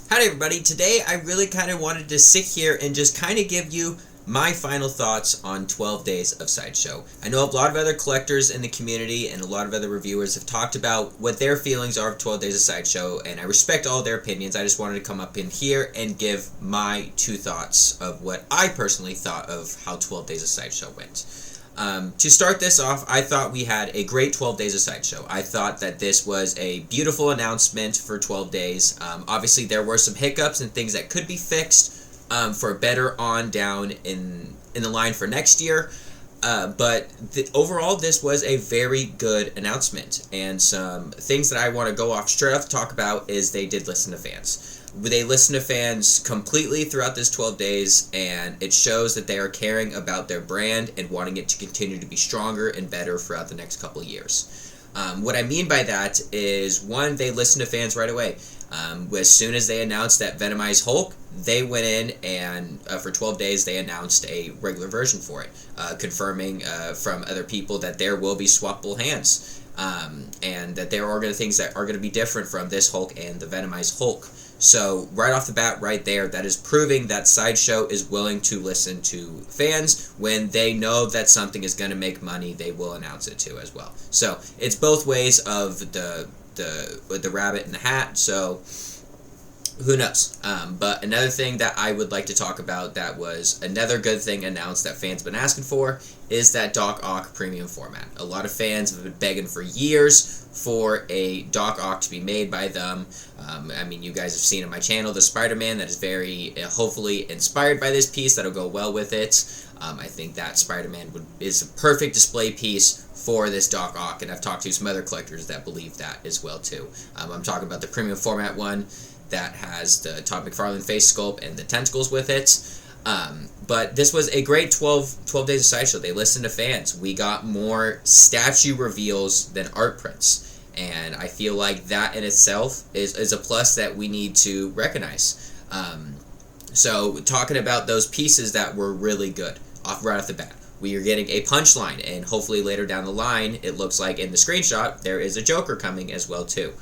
Howdy everybody, today I really kind of wanted to sit here and just kind of give you my final thoughts on 12 Days of Sideshow. I know a lot of other collectors in the community and a lot of other reviewers have talked about what their feelings are of 12 Days of Sideshow, and I respect all their opinions. I just wanted to come up in here and give my two thoughts of what I personally thought of how 12 Days of Sideshow went. To start this off, I thought we had a great 12 Days of Sideshow. I thought that this was a beautiful announcement for 12 days. Obviously, there were some hiccups and things that could be fixed for better on down in the line for next year. But overall, this was a very good announcement. And some things that I want to go off straight off to talk about is they did listen to fans. They listened to fans completely throughout this 12 days, and it shows that they are caring about their brand and wanting it to continue to be stronger and better throughout the next couple of years. What I mean by that is, one, they listened to fans right away. As soon as they announced that Venomized Hulk, they went in and for 12 days they announced a regular version for it, confirming from other people that there will be swappable hands, and that there are things that are going to be different from this Hulk and the Venomized Hulk. So right off the bat right there, that is proving that Sideshow is willing to listen to fans. When they know that something is going to make money, they will announce it too as well. So it's both ways of the rabbit in the hat, so who knows. But another thing that I would like to talk about that was another good thing announced that fans been asking for is that Doc Ock premium format. A lot of fans have been begging for years for a Doc Ock to be made by them. I mean, you guys have seen on my channel the Spider-Man that is very hopefully inspired by this piece that'll go well with it. I think that Spider-Man is a perfect display piece for this Doc Ock, and I've talked to some other collectors that believe that as well too. I'm talking about the premium format one that has the Todd McFarlane face sculpt and the tentacles with it. But this was a great 12 Days of Sideshow. They listened to fans. We got more statue reveals than art prints. And I feel like that in itself is a plus that we need to recognize. So talking about those pieces that were really good right off the bat. We are getting a punchline, and hopefully later down the line, it looks like in the screenshot, there is a Joker coming as well too.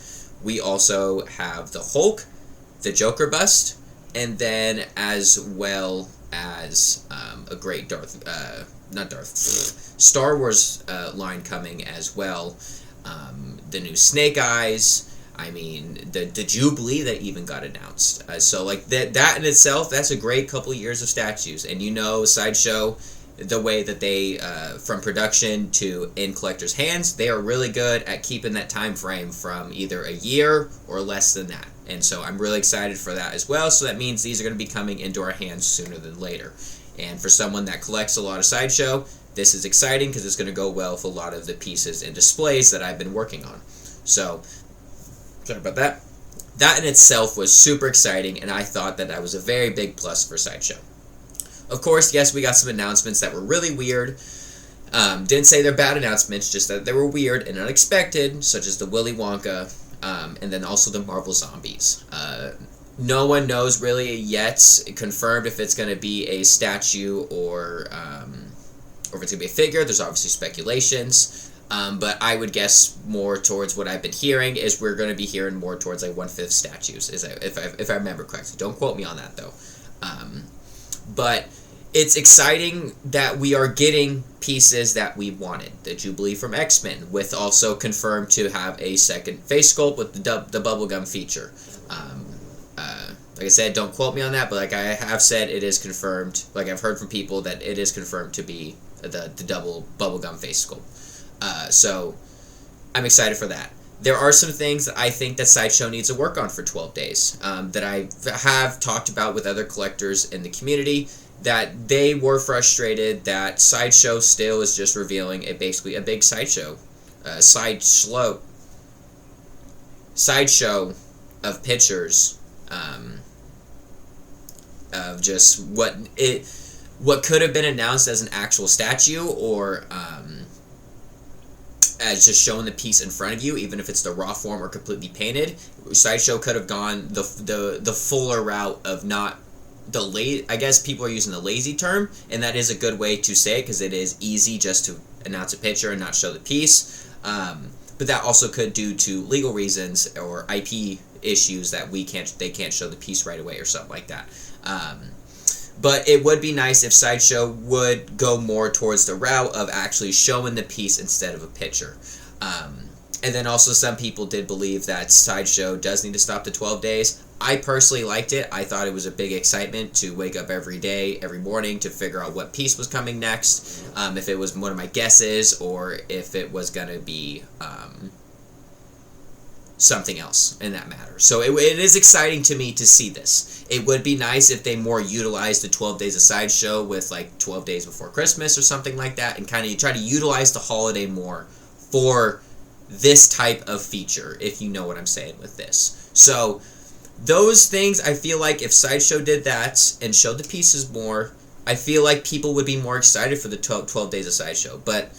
We also have the Hulk, the Joker bust, and then as well as a great Star Wars line coming as well. The new Snake Eyes. I mean, the Jubilee that even got announced. So like that in itself, that's a great couple of years of statues. And you know, Sideshow, the way that they from production to in collectors' hands, they are really good at keeping that time frame from either a year or less than that. And so I'm really excited for that as well. So that means these are going to be coming into our hands sooner than later. And for someone that collects a lot of Sideshow, this is exciting because it's going to go well with a lot of the pieces and displays that I've been working on. So, sorry about that. That in itself was super exciting, and I thought that was a very big plus for Sideshow. Of course, yes, we got some announcements that were really weird. Didn't say they're bad announcements, just that they were weird and unexpected, such as the Willy Wonka, and then also the Marvel Zombies. No one knows really yet, confirmed, if it's going to be a statue or if it's going to be a figure. There's obviously speculations, but I would guess more towards what I've been hearing is we're going to be hearing more towards like 1/5 statues, if I remember correctly. Don't quote me on that though. But it's exciting that we are getting pieces that we wanted. The Jubilee from X-Men, with also confirmed to have a second face sculpt with the bubblegum feature. Like I said, don't quote me on that, but like I have said, it is confirmed. Like I've heard from people that it is confirmed to be the double bubblegum face sculpt. So I'm excited for that. There are some things that I think that Sideshow needs to work on for 12 days that I have talked about with other collectors in the community, that they were frustrated that Sideshow still is just revealing basically a big sideshow of pictures of just what could have been announced as an actual statue, or as just showing the piece in front of you, even if it's the raw form or completely painted. Sideshow could have gone the fuller route of not the I guess people are using the lazy term, and that is a good way to say it because it is easy just to announce a picture and not show the piece. But that also could due to legal reasons or IP issues that they can't show the piece right away or something like that. But it would be nice if Sideshow would go more towards the route of actually showing the piece instead of a picture. And then also some people did believe that Sideshow does need to stop the 12 days. I personally liked it. I thought it was a big excitement to wake up every day, every morning, to figure out what piece was coming next, if it was one of my guesses, or if it was going to be something else in that matter. So it is exciting to me to see this. It would be nice if they more utilized the 12 days of Sideshow with like 12 days before Christmas or something like that, and kind of try to utilize the holiday more for this type of feature, if you know what I'm saying with this. So those things, I feel like if Sideshow did that and showed the pieces more, I feel like people would be more excited for the 12 days of Sideshow. But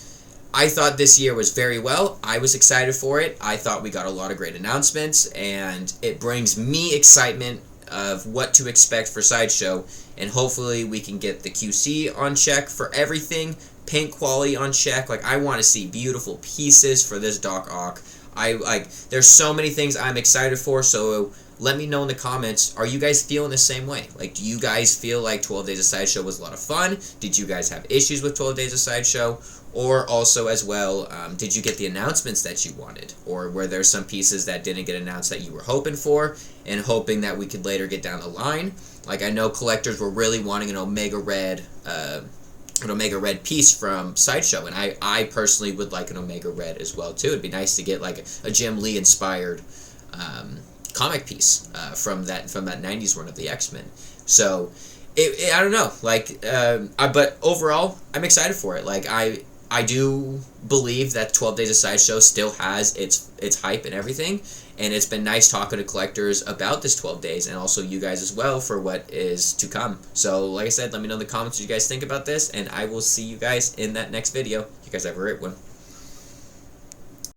I thought this year was very well. I was excited for it. I thought we got a lot of great announcements, and it brings me excitement of what to expect for Sideshow, and hopefully we can get the QC on check for everything, paint quality on check. Like, I want to see beautiful pieces for this Doc Ock. There's so many things I'm excited for, so let me know in the comments, are you guys feeling the same way? Like, do you guys feel like 12 Days of Sideshow was a lot of fun? Did you guys have issues with 12 Days of Sideshow? Or also as well, did you get the announcements that you wanted? Or were there some pieces that didn't get announced that you were hoping for and hoping that we could later get down the line? Like, I know collectors were really wanting an Omega Red piece from Sideshow, and I personally would like an Omega Red as well too. It'd be nice to get like a Jim Lee inspired comic piece from that 90s run of the X-Men. So I don't know, like, but overall I'm excited for it. Like, I do believe that 12 Days of Sideshow still has its hype and everything, and it's been nice talking to collectors about this 12 days, and also you guys as well for what is to come. So like I said, let me know in the comments what you guys think about this, and I will see you guys in that next video. You guys have a great one.